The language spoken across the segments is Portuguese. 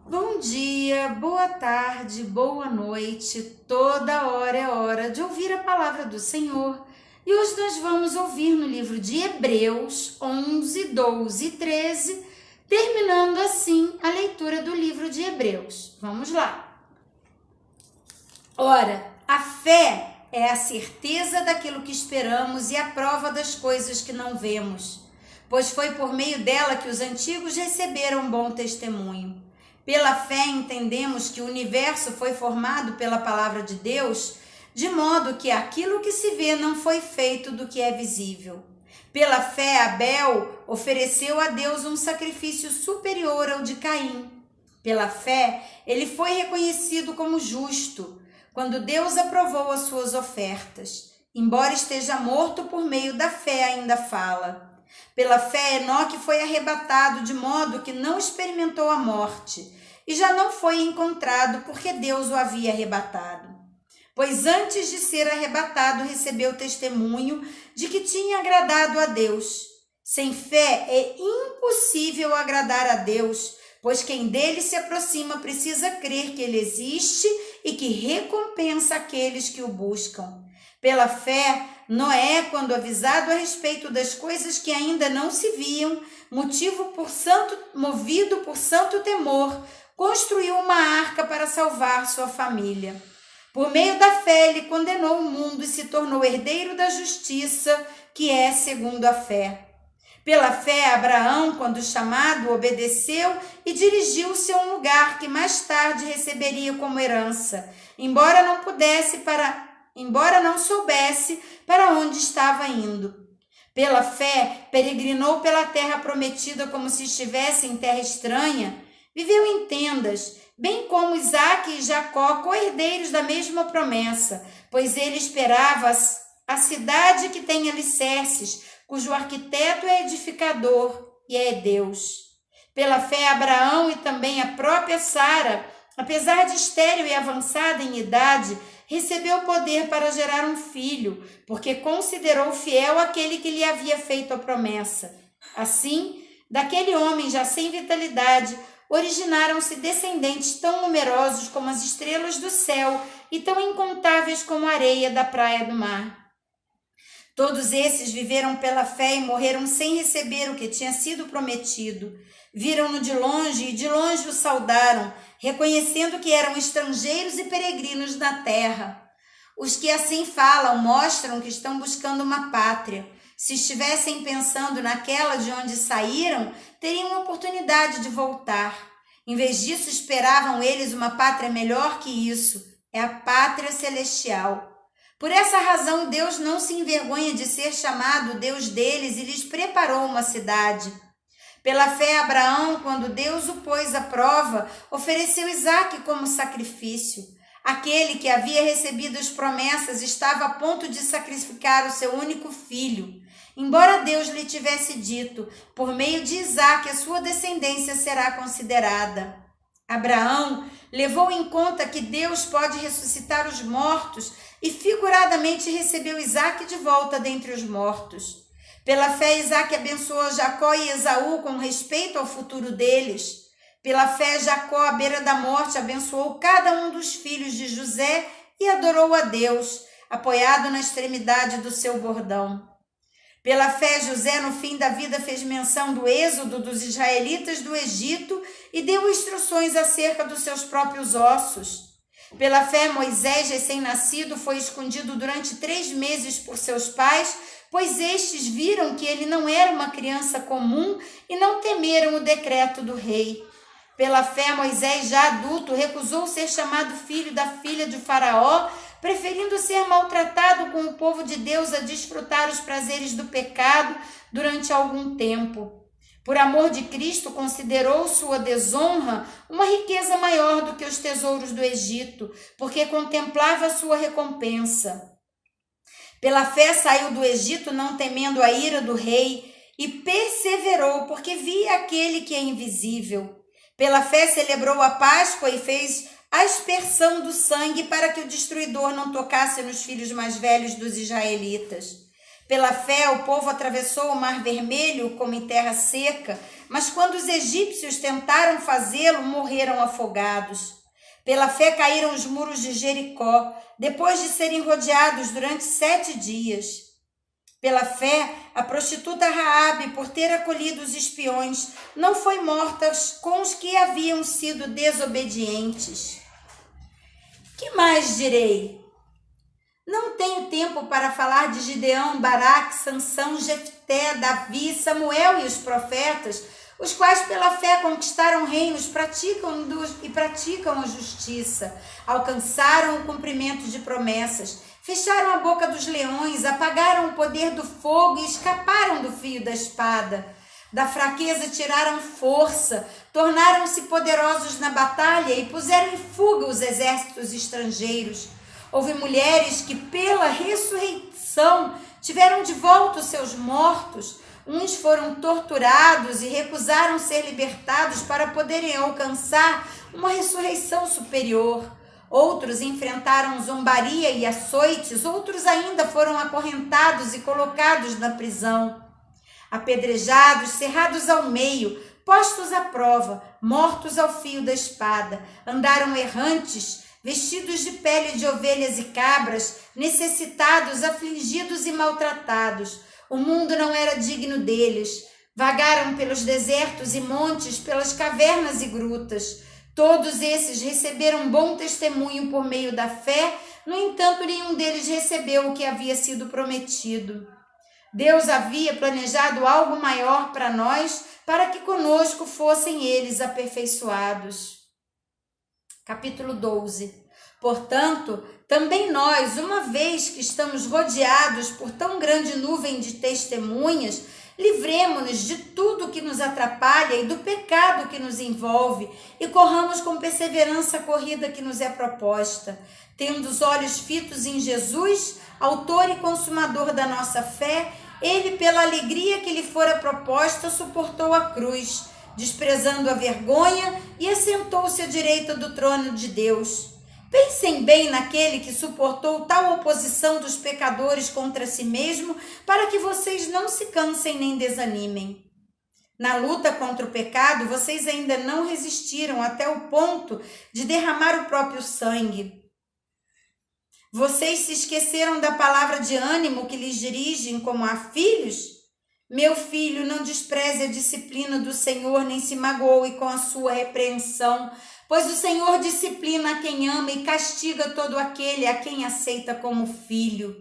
Bom dia, boa tarde, boa noite, toda hora é hora de ouvir a palavra do Senhor. E hoje nós vamos ouvir no livro de Hebreus 11, 12 e 13, terminando assim a leitura do livro de Hebreus. Vamos lá. Ora, a fé é a certeza daquilo que esperamos e a prova das coisas que não vemos, pois foi por meio dela que os antigos receberam bom testemunho. Pela fé entendemos que o universo foi formado pela palavra de Deus, de modo que aquilo que se vê não foi feito do que é visível. Pela fé, Abel ofereceu a Deus um sacrifício superior ao de Caim. Pela fé, ele foi reconhecido como justo, quando Deus aprovou as suas ofertas. Embora esteja morto, por meio da fé ainda fala. Pela fé, Enoque foi arrebatado de modo que não experimentou a morte, e já não foi encontrado porque Deus o havia arrebatado. Pois antes de ser arrebatado, recebeu testemunho de que tinha agradado a Deus. Sem fé é impossível agradar a Deus, pois quem dele se aproxima precisa crer que ele existe e que recompensa aqueles que o buscam. Pela fé, Noé, quando avisado a respeito das coisas que ainda não se viam, movido por santo temor, construiu uma arca para salvar sua família. Por meio da fé, ele condenou o mundo e se tornou herdeiro da justiça, que é segundo a fé. Pela fé, Abraão, quando chamado, obedeceu e dirigiu-se a um lugar que mais tarde receberia como herança, embora não soubesse para onde estava indo. Pela fé, peregrinou pela terra prometida como se estivesse em terra estranha, viveu em tendas, bem como Isaque e Jacó, co-herdeiros da mesma promessa, pois ele esperava a cidade que tem alicerces, cujo arquiteto é edificador e é Deus. Pela fé, Abraão e também a própria Sara, apesar de estéril e avançada em idade, recebeu poder para gerar um filho, porque considerou fiel aquele que lhe havia feito a promessa. Assim, daquele homem já sem vitalidade, originaram-se descendentes tão numerosos como as estrelas do céu e tão incontáveis como a areia da praia do mar. Todos esses viveram pela fé e morreram sem receber o que tinha sido prometido. Viram-no de longe e de longe o saudaram, reconhecendo que eram estrangeiros e peregrinos na terra. Os que assim falam mostram que estão buscando uma pátria. Se estivessem pensando naquela de onde saíram, teriam oportunidade de voltar. Em vez disso, esperavam eles uma pátria melhor que isso. É a pátria celestial. Por essa razão, Deus não se envergonha de ser chamado Deus deles e lhes preparou uma cidade. Pela fé, Abraão, quando Deus o pôs à prova, ofereceu Isaque como sacrifício. Aquele que havia recebido as promessas estava a ponto de sacrificar o seu único filho. Embora Deus lhe tivesse dito, por meio de Isaque a sua descendência será considerada. Abraão levou em conta que Deus pode ressuscitar os mortos e figuradamente recebeu Isaque de volta dentre os mortos. Pela fé, Isaque abençoou Jacó e Esaú com respeito ao futuro deles. Pela fé, Jacó, à beira da morte, abençoou cada um dos filhos de José e adorou a Deus, apoiado na extremidade do seu bordão. Pela fé, José, no fim da vida, fez menção do êxodo dos israelitas do Egito e deu instruções acerca dos seus próprios ossos. Pela fé, Moisés, recém-nascido, foi escondido durante 3 meses por seus pais, pois estes viram que ele não era uma criança comum e não temeram o decreto do rei. Pela fé, Moisés, já adulto, recusou ser chamado filho da filha de Faraó, preferindo ser maltratado com o povo de Deus a desfrutar os prazeres do pecado durante algum tempo. Por amor de Cristo, considerou sua desonra uma riqueza maior do que os tesouros do Egito, porque contemplava sua recompensa. Pela fé saiu do Egito, não temendo a ira do rei, e perseverou, porque via aquele que é invisível. Pela fé celebrou a Páscoa e fez a aspersão do sangue para que o destruidor não tocasse nos filhos mais velhos dos israelitas. Pela fé, o povo atravessou o Mar Vermelho como em terra seca, mas quando os egípcios tentaram fazê-lo, morreram afogados. Pela fé caíram os muros de Jericó, depois de serem rodeados durante 7 dias. Pela fé, a prostituta Raabe, por ter acolhido os espiões, não foi morta com os que haviam sido desobedientes. Que mais direi? Não tenho tempo para falar de Gideão, Baraque, Sansão, Jefté, Davi, Samuel e os profetas, os quais pela fé conquistaram reinos, praticam a justiça, alcançaram o cumprimento de promessas, fecharam a boca dos leões, apagaram o poder do fogo e escaparam do fio da espada. Da fraqueza tiraram força, tornaram-se poderosos na batalha e puseram em fuga os exércitos estrangeiros. Houve mulheres que pela ressurreição tiveram de volta os seus mortos. Uns foram torturados e recusaram ser libertados para poderem alcançar uma ressurreição superior. Outros enfrentaram zombaria e açoites, outros ainda foram acorrentados e colocados na prisão. Apedrejados, cerrados ao meio, postos à prova, mortos ao fio da espada, andaram errantes, vestidos de pele de ovelhas e cabras, necessitados, afligidos e maltratados. O mundo não era digno deles. Vagaram pelos desertos e montes, pelas cavernas e grutas. Todos esses receberam bom testemunho por meio da fé, no entanto, nenhum deles recebeu o que havia sido prometido. Deus havia planejado algo maior para nós, para que conosco fossem eles aperfeiçoados. Capítulo 12. Portanto, também nós, uma vez que estamos rodeados por tão grande nuvem de testemunhas, livremo-nos de tudo que nos atrapalha e do pecado que nos envolve e corramos com perseverança a corrida que nos é proposta, tendo os olhos fitos em Jesus, autor e consumador da nossa fé. Ele, pela alegria que lhe fora proposta, suportou a cruz, desprezando a vergonha, e assentou-se à direita do trono de Deus. Pensem bem naquele que suportou tal oposição dos pecadores contra si mesmo, para que vocês não se cansem nem desanimem. Na luta contra o pecado, vocês ainda não resistiram até o ponto de derramar o próprio sangue. Vocês se esqueceram da palavra de ânimo que lhes dirigem como a filhos? Meu filho, não despreze a disciplina do Senhor, nem se magoe com a sua repreensão, pois o Senhor disciplina a quem ama e castiga todo aquele a quem aceita como filho.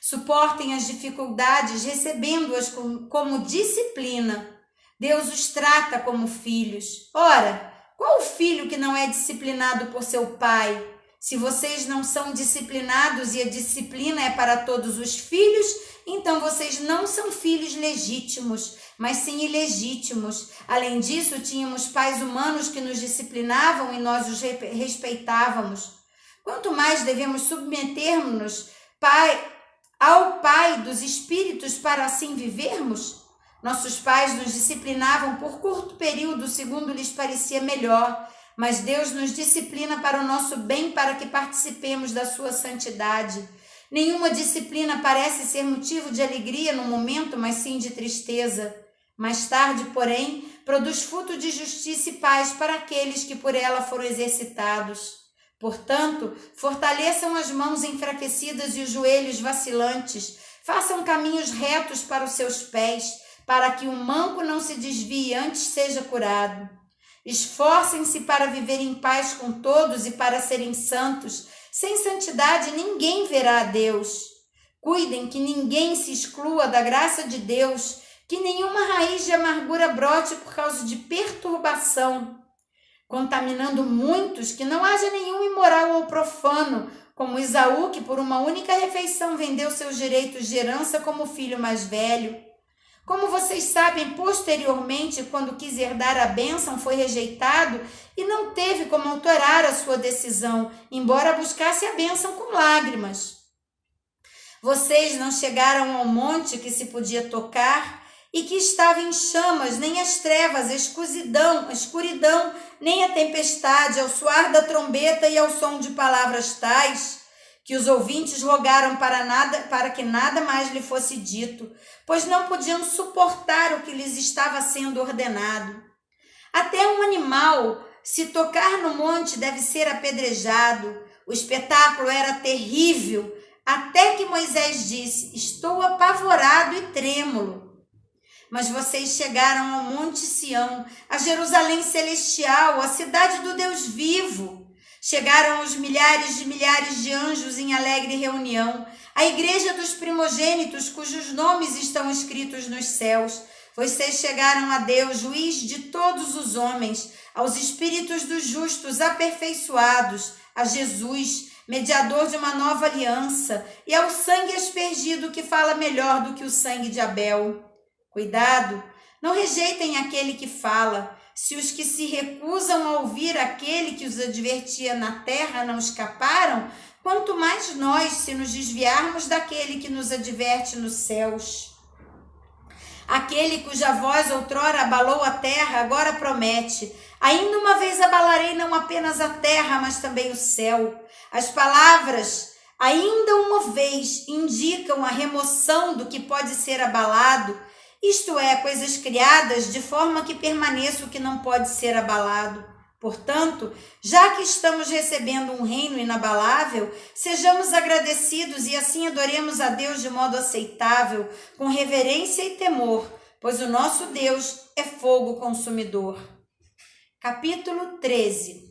Suportem as dificuldades, recebendo-as como disciplina. Deus os trata como filhos. Ora, qual o filho que não é disciplinado por seu pai? Se vocês não são disciplinados e a disciplina é para todos os filhos, então vocês não são filhos legítimos, mas sim ilegítimos. Além disso, tínhamos pais humanos que nos disciplinavam e nós os respeitávamos. Quanto mais devemos submetermos-nos ao Pai dos Espíritos para assim vivermos? Nossos pais nos disciplinavam por curto período, segundo lhes parecia melhor, mas Deus nos disciplina para o nosso bem, para que participemos da sua santidade. Nenhuma disciplina parece ser motivo de alegria no momento, mas sim de tristeza. Mais tarde, porém, produz fruto de justiça e paz para aqueles que por ela foram exercitados. Portanto, fortaleçam as mãos enfraquecidas e os joelhos vacilantes, façam caminhos retos para os seus pés, para que o manco não se desvie, antes seja curado. Esforcem-se para viver em paz com todos e para serem santos. Sem santidade ninguém verá a Deus. Cuidem que ninguém se exclua da graça de Deus, que nenhuma raiz de amargura brote por causa de perturbação, contaminando muitos, que não haja nenhum imoral ou profano, como Esaú, que por uma única refeição vendeu seus direitos de herança como filho mais velho. Como vocês sabem, posteriormente, quando quis herdar a bênção, foi rejeitado e não teve como alterar a sua decisão, embora buscasse a bênção com lágrimas. Vocês não chegaram ao monte que se podia tocar e que estava em chamas, nem as trevas, a escuridão, nem a tempestade, ao soar da trombeta e ao som de palavras tais, que os ouvintes rogaram para que nada mais lhe fosse dito, pois não podiam suportar o que lhes estava sendo ordenado. Até um animal, se tocar no monte, deve ser apedrejado. O espetáculo era terrível, até que Moisés disse: estou apavorado e trêmulo. Mas vocês chegaram ao Monte Sião, a Jerusalém celestial, a cidade do Deus vivo. Chegaram os milhares de anjos em alegre reunião, a igreja dos primogênitos, cujos nomes estão escritos nos céus. Vocês chegaram a Deus, juiz de todos os homens, aos espíritos dos justos aperfeiçoados, a Jesus, mediador de uma nova aliança, e ao sangue aspergido que fala melhor do que o sangue de Abel. Cuidado, não rejeitem aquele que fala. Se os que se recusam a ouvir aquele que os advertia na terra não escaparam, quanto mais nós, se nos desviarmos daquele que nos adverte nos céus. Aquele cuja voz outrora abalou a terra, agora promete: ainda uma vez abalarei não apenas a terra, mas também o céu. As palavras ainda uma vez indicam a remoção do que pode ser abalado, isto é, coisas criadas de forma que permaneça o que não pode ser abalado. Portanto, já que estamos recebendo um reino inabalável, sejamos agradecidos e assim adoremos a Deus de modo aceitável, com reverência e temor, pois o nosso Deus é fogo consumidor. Capítulo 13.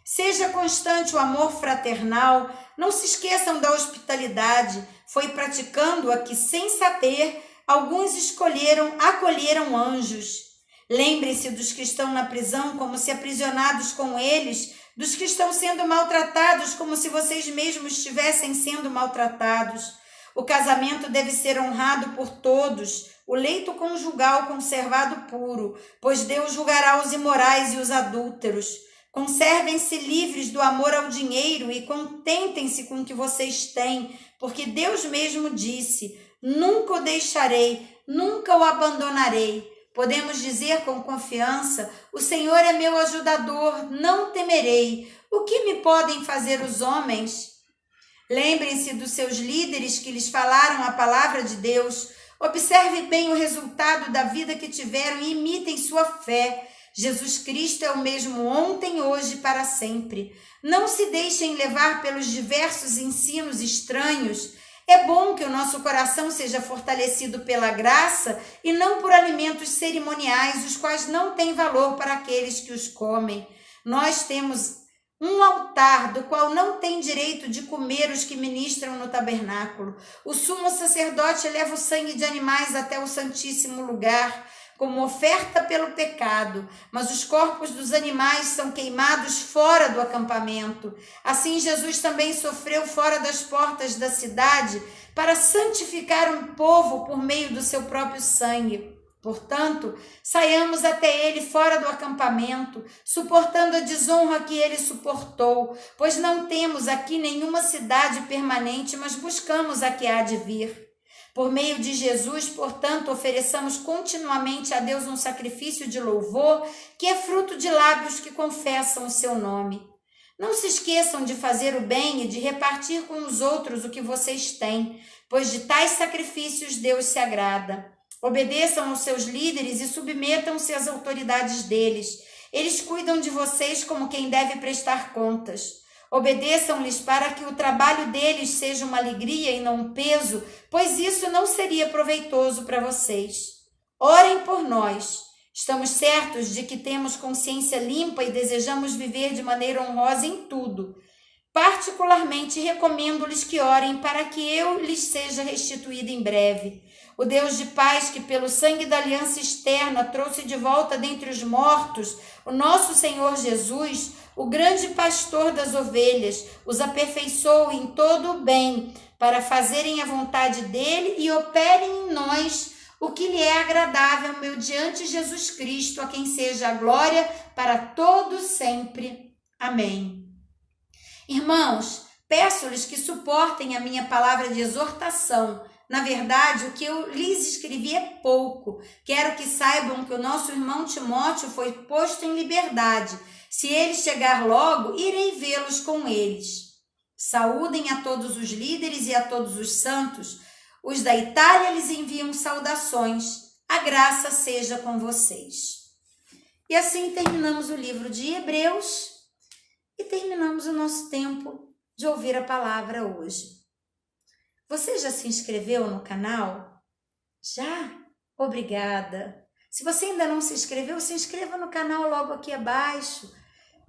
Seja constante o amor fraternal, não se esqueçam da hospitalidade. Foi praticando-a que, sem saber, alguns acolheram anjos. Lembrem-se dos que estão na prisão como se aprisionados com eles, dos que estão sendo maltratados como se vocês mesmos estivessem sendo maltratados. O casamento deve ser honrado por todos, o leito conjugal conservado puro, pois Deus julgará os imorais e os adúlteros. Conservem-se livres do amor ao dinheiro e contentem-se com o que vocês têm, porque Deus mesmo disse: nunca o deixarei, nunca o abandonarei. Podemos dizer com confiança: o Senhor é meu ajudador, não temerei. O que me podem fazer os homens? Lembrem-se dos seus líderes que lhes falaram a palavra de Deus. Observe bem o resultado da vida que tiveram e imitem sua fé. Jesus Cristo é o mesmo ontem, hoje e para sempre. Não se deixem levar pelos diversos ensinos estranhos. É bom que o nosso coração seja fortalecido pela graça e não por alimentos cerimoniais, os quais não têm valor para aqueles que os comem. Nós temos um altar do qual não tem direito de comer os que ministram no tabernáculo. O sumo sacerdote leva o sangue de animais até o santíssimo lugar, como oferta pelo pecado, mas os corpos dos animais são queimados fora do acampamento. Assim, Jesus também sofreu fora das portas da cidade para santificar um povo por meio do seu próprio sangue. Portanto, saiamos até ele fora do acampamento, suportando a desonra que ele suportou, pois não temos aqui nenhuma cidade permanente, mas buscamos a que há de vir. Por meio de Jesus, portanto, ofereçamos continuamente a Deus um sacrifício de louvor, que é fruto de lábios que confessam o seu nome. Não se esqueçam de fazer o bem e de repartir com os outros o que vocês têm, pois de tais sacrifícios Deus se agrada. Obedeçam aos seus líderes e submetam-se às autoridades deles. Eles cuidam de vocês como quem deve prestar contas. Obedeçam-lhes para que o trabalho deles seja uma alegria e não um peso, pois isso não seria proveitoso para vocês. Orem por nós. Estamos certos de que temos consciência limpa e desejamos viver de maneira honrosa em tudo. Particularmente recomendo-lhes que orem para que eu lhes seja restituído em breve. O Deus de paz, que pelo sangue da aliança externa trouxe de volta dentre os mortos o nosso Senhor Jesus, o grande pastor das ovelhas, os aperfeiçoou em todo o bem, para fazerem a vontade dele e operem em nós o que lhe é agradável, mediante Jesus Cristo, a quem seja a glória para todos sempre. Amém. Irmãos, peço-lhes que suportem a minha palavra de exortação. Na verdade, o que eu lhes escrevi é pouco. Quero que saibam que o nosso irmão Timóteo foi posto em liberdade. Se ele chegar logo, irei vê-los com eles. Saúdem a todos os líderes e a todos os santos. Os da Itália lhes enviam saudações. A graça seja com vocês. E assim terminamos o livro de Hebreus e terminamos o nosso tempo de ouvir a palavra hoje. Você já se inscreveu no canal? Já? Obrigada! Se você ainda não se inscreveu, se inscreva no canal logo aqui abaixo.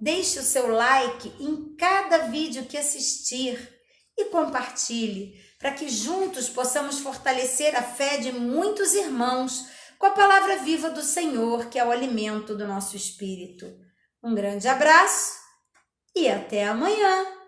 Deixe o seu like em cada vídeo que assistir e compartilhe, para que juntos possamos fortalecer a fé de muitos irmãos com a palavra viva do Senhor, que é o alimento do nosso espírito. Um grande abraço e até amanhã!